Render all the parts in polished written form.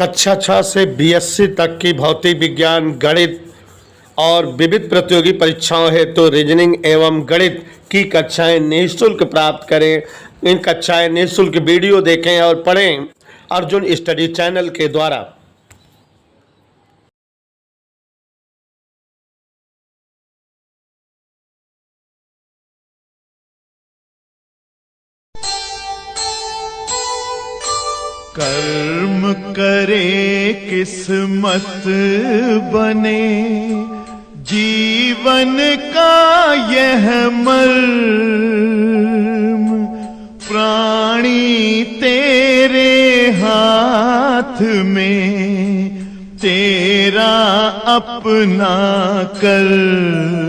कक्षा 6 से बीएससी तक की भौतिक विज्ञान, गणित और विविध प्रतियोगी परीक्षाओं हेतु रीजनिंग एवं गणित की कक्षाएं निःशुल्क प्राप्त करें। इन कक्षाएं निःशुल्क वीडियो देखें और पढ़ें अर्जुन स्टडी चैनल के द्वारा। कर्म करे किस्मत बने, जीवन का यह मर्म, प्राणी तेरे हाथ में, तेरा अपना कर्म,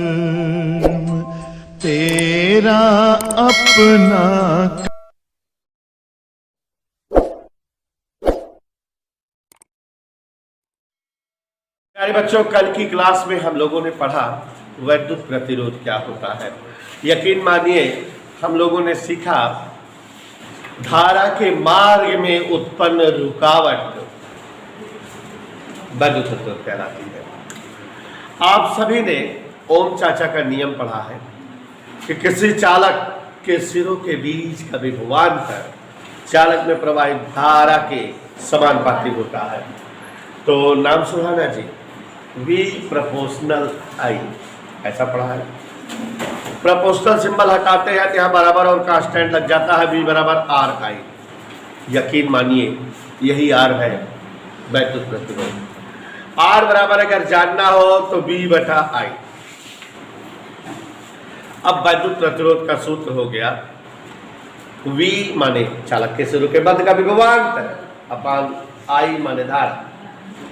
तेरा अपना। प्यारे बच्चों, कल की क्लास में हम लोगों ने पढ़ा वैद्युत प्रतिरोध क्या होता है। यकीन मानिए हम लोगों ने सीखा धारा के मार्ग में उत्पन्न रुकावट वैद्युत प्रतिरोध कहलाती है। आप सभी ने ओम चाचा का नियम पढ़ा है कि किसी चालक के सिरों के बीच का विभवांतर चालक में प्रवाहित धारा के समानुपाती होता है। तो नाम सुहाना जी, V प्रोपोर्शनल I ऐसा पढ़ा है। प्रोपोर्शनल सिंबल हटाते हैं तो यहाँ बराबर और कांस्टेंट लग जाता है, V बराबर R I। यकीन मानिए यही R है वैद्युत प्रतिरोध। R बराबर अगर जानना हो तो V बटा I। अब वैद्युत प्रतिरोध का सूत्र हो गया V माने चालक के सिरों के मध्य का विभवांतर अपान I माने धारा।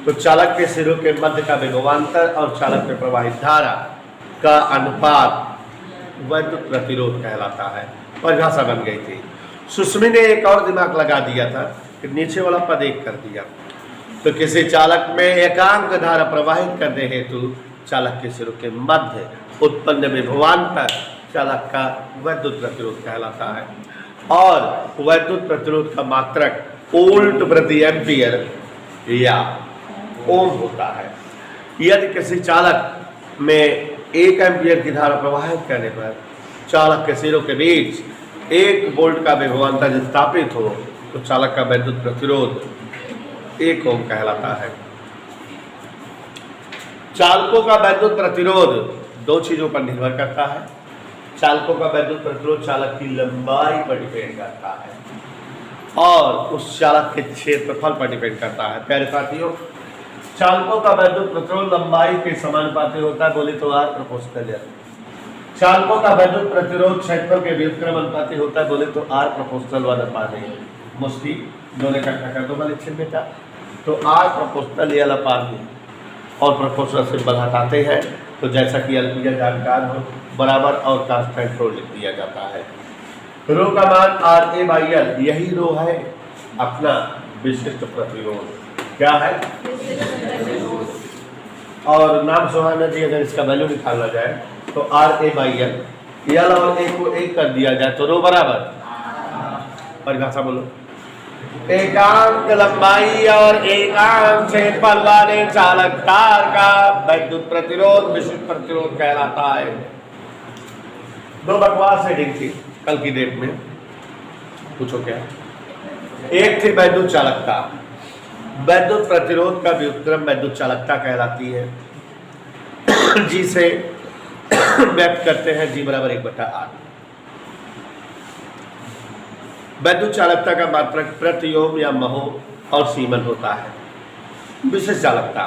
तो चालक के सिरों के मध्य का विभवांतर और चालक में प्रवाहित धारा का अनुपात वैद्युत प्रतिरोध कहलाता है। परिभाषा बन गई थी। सुस्मी ने एक और दिमाग लगा दिया था कि नीचे वाला पद एक कर दिया। तो किसी चालक में एकांक धारा प्रवाहित करने हेतु चालक के सिरों के मध्य उत्पन्न विभवांतर चालक का वैद्युत प्रतिरोध कहलाता है। और वैद्युत प्रतिरोध का मात्रक वोल्ट प्रति एम्पियर या ओम होता है। यदि किसी चालक में 1 एम्पियर की धारा प्रवाहित करने पर चालक के सिरों के बीच 1 वोल्ट का विभवांतर स्थापित हो तो चालक का वैद्युत प्रतिरोध 1 ओम कहलाता है। चालकों का वैद्युत प्रतिरोध 2 चीजों पर निर्भर करता है। चालकों का वैद्युत प्रतिरोध चालक की लंबाई पर डिपेंड करता है और उस चालक के क्षेत्रफल पर डिपेंड करता है। प्यारे साथियों, चालकों का वैद्युत प्रतिरोध लंबाई के समानुपाती होता है, बोले तो R प्रोपोर्शनल। चालकों का वैद्युत प्रतिरोध क्षेत्रफल के व्युत्क्रम अनुपाती होता है, बोले तो R प्रोपोर्शनल 1/n। मुस्ती दोनों इकट्ठा कर दो वाले बेटा। तो R प्रोपोर्शनल L/n और प्रोपोर्शनल सिंबल हटाते हैं तो जैसा कि एलपीएल जानकार हो बराबर और कांस्टेंट रो लिख दिया जाता है। रो का मान RA/L, यही रो है अपना विशिष्ट प्रतिरोध। क्या है? और नाम सुहाना जी, अगर इसका वैल्यू निकालना जाए तो RA/L, L और A को 1 कर दिया जाए तो रो बराबर, परिभाषा बोलो, एकांक लंबाई और एकांक क्षेत्रफल वाले चालक तार का वैद्युत प्रतिरोध विशिष्ट प्रतिरोध कहलाता है। 2 बकवास हेडिंग थी कल की डेट में, पूछो क्या। एक थी वैद्युत चालकता। वैद्युत प्रतिरोध का व्युत्क्रम वैद्युत चालकता कहलाती है, जिसे व्यक्त करते हैं G बराबर 1/R। वैद्युत चालकता का मात्रक प्रति ओम या महो और सीमन होता है। विशिष्ट चालकता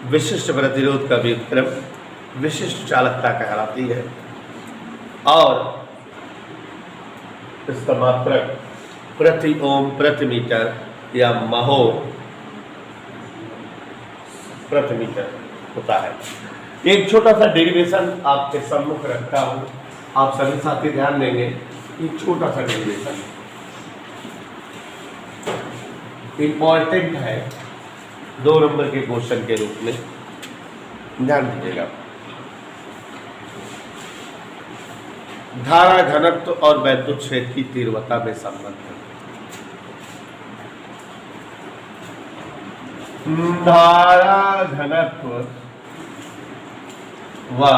विशिष्ट प्रतिरोध का व्युत्क्रम विशिष्ट चालकता कहलाती है और इसका मात्रक प्रति ओम प्रति मीटर या महो प्रति मीटर होता है। एक छोटा सा डेरिवेशन आपके सम्मुख रखता हूं, आप सभी साथी ध्यान देंगे। एक छोटा सा डेरिवेशन इंपॉर्टेंट है 2 नंबर के क्वेश्चन के रूप में, ध्यान दीजिएगा। धारा घनत्व और वैद्युत क्षेत्र की तीव्रता में संबंध है। धारा घनत्व व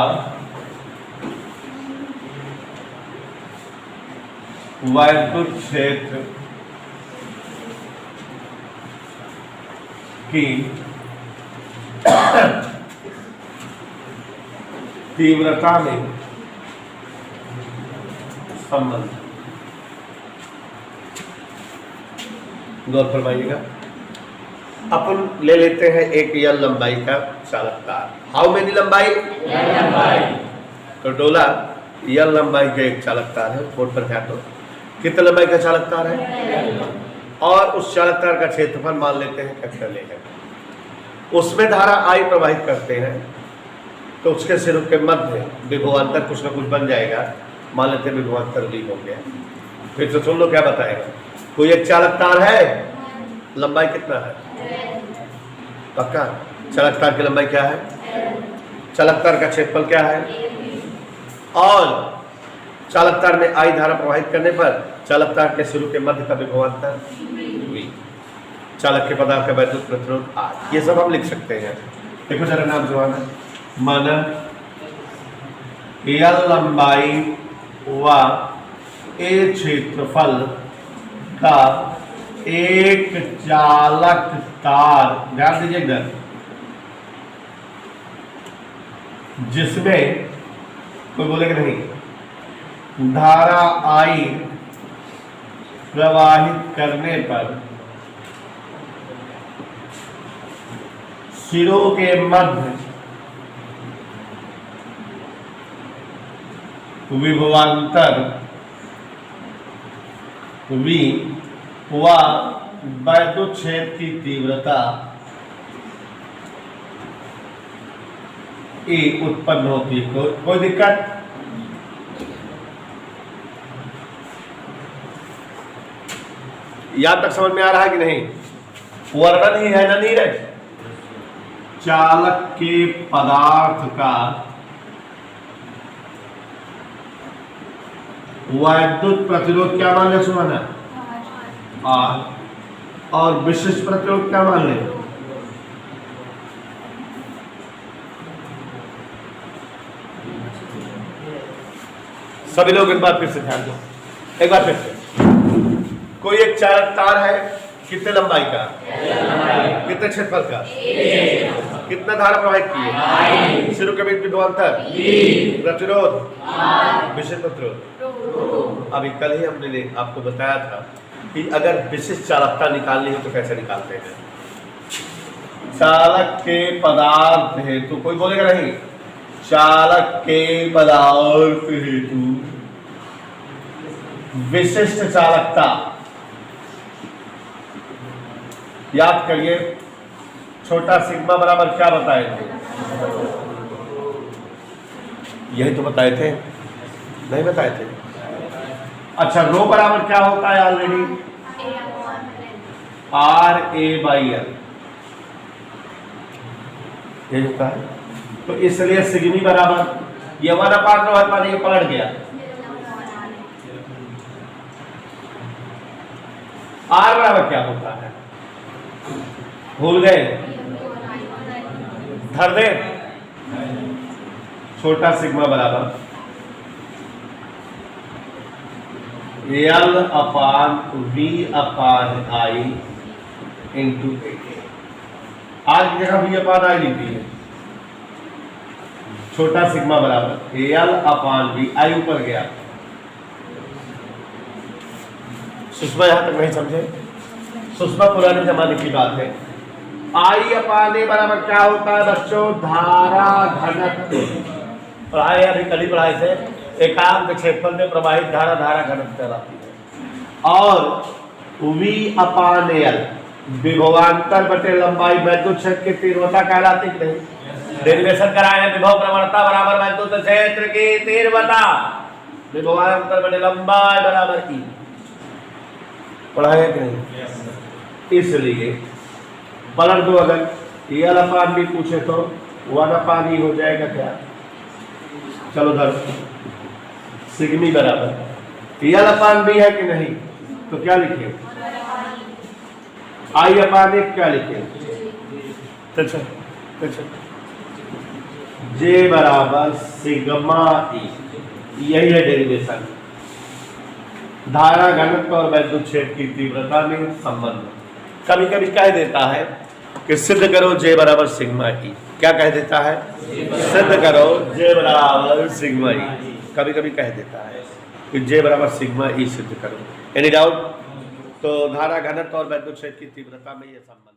वैद्युत क्षेत्र की तीव्रता में संबंध। गौर फरमाइएगा। अपन ले लेते हैं एक यल लंबाई का चालक तार। हाउ मेनी लंबाई? तो डोला यल लंबाई का एक चालक तार है। बोर्ड पर ध्यान दो, कितने लंबाई का चालक तार है? और उस चालक तार का क्षेत्रफल मान लेते हैं कैपिटल ए है। उसमें धारा आई प्रवाहित करते हैं तो उसके सिरों के मध्य विभवांतर कुछ ना कुछ बन जाएगा। मान लेते हैं विभवांतर V हो गया। फिर तो सुन लो क्या बताएगा। कोई एक चालक तार है, लंबाई कितना है? पक्का? चालक तार की लंबाई क्या है? चालक तार का क्षेत्रफल क्या है? और चालक तार में आई धारा प्रवाहित करने पर चालक तार के सिरों के मध्य का विभवांतर V, चालक के पदार्थ का वैद्युत प्रतिरोध R। ये सब हम लिख सकते हैं। देखो जरा नाम जवान है। मन यल लंबाई व ए क्षेत्रफल का एक चालक तार, ध्यान दीजिए इधर, जिसमें कोई बोलेगा नहीं, धारा आई प्रवाहित करने पर सिरों के मध्य विभवांतर V व वैद्युत क्षेत्र की तीव्रता E उत्पन्न होती है। कोई दिक्कत? यहां तक समझ में आ रहा है कि नहीं? वर्णन ही है ना नीरज। चालक के पदार्थ का वैद्युत प्रतिरोध क्या मान ले सुना? R। और विशिष्ट प्रतिरोध क्या मान ले? सभी लोग एक बार फिर से ध्यान दो, एक बार फिर से। कोई एक चालक तार है, कितने लंबाई का? कितने क्षेत्रफल का? कितना धारा प्रवाहित की है? सिरों के बीच विभवांतर, प्रतिरोध, विशिष्ट प्रतिरोध। अभी कल ही हमने आपको बताया था कि अगर विशिष्ट चालकता निकालनी हो तो कैसे निकालते हैं। चालक के पदार्थ हेतु, कोई बोलेगा नहीं, चालक के पदार्थ हेतु विशिष्ट चालकता, याद करिए, छोटा सिग्मा बराबर क्या बताए थे? यही तो बताए थे, नहीं बताए थे? अच्छा, रो बराबर क्या होता है? ऑलरेडी RA/L ये होता है। तो इसलिए सिग्मी बराबर ये 1/रो ये पलट गया। R बराबर क्या होता है? भूल गए? धर दे। छोटा सिग्मा बराबर L/V/I इंटू A। आज की जगह V/I लिख दी है। छोटा सिग्मा बराबर L/V, I ऊपर गया। सुषमा यहां तक नहीं समझे? सुषमा पुराने जमाने की बात है। I/A बराबर क्या होता है बच्चों? धारा घनत्व। पढ़ाए अभी कल ही पढ़ाए थे। एकांक क्षेत्रफल में प्रवाहित धारा धारा घनत्व कहलाती है। और V/L विभवांतर बटे लंबाई वैद्युत क्षेत्र की तीव्रता कहलाती है। डेरिवेशन कराए हैं। विभव प्रवणता बराबर वैद्युत क्षेत्र की तीव्रता, विभवांतर बटे लंबाई बराबर E। पढ़ाया कि नहीं? इसलिए पलट दो। अगर L/V पूछे तो 1/E हो जाएगा क्या? चलो धर। सिग्मी बराबर L/V है कि नहीं? तो क्या लिखे? I/A क्या लिखे? जे बराबर सिग्मा ई, यही है डेरिवेशन। धारा घनत्व और वैद्युत क्षेत्र की तीव्रता में संबंध। कभी कभी कह देता है कि सिद्ध करो जे बराबर सिग्मा ई। क्या कह देता है? सिद्ध करो जे बराबर सिग्मा ई। कभी कभी कह देता है कि जे बराबर सिग्मा ई सिद्ध करो। Any doubt? तो धारा घनत्व और वैद्युत क्षेत्र की तीव्रता में यह संबंध।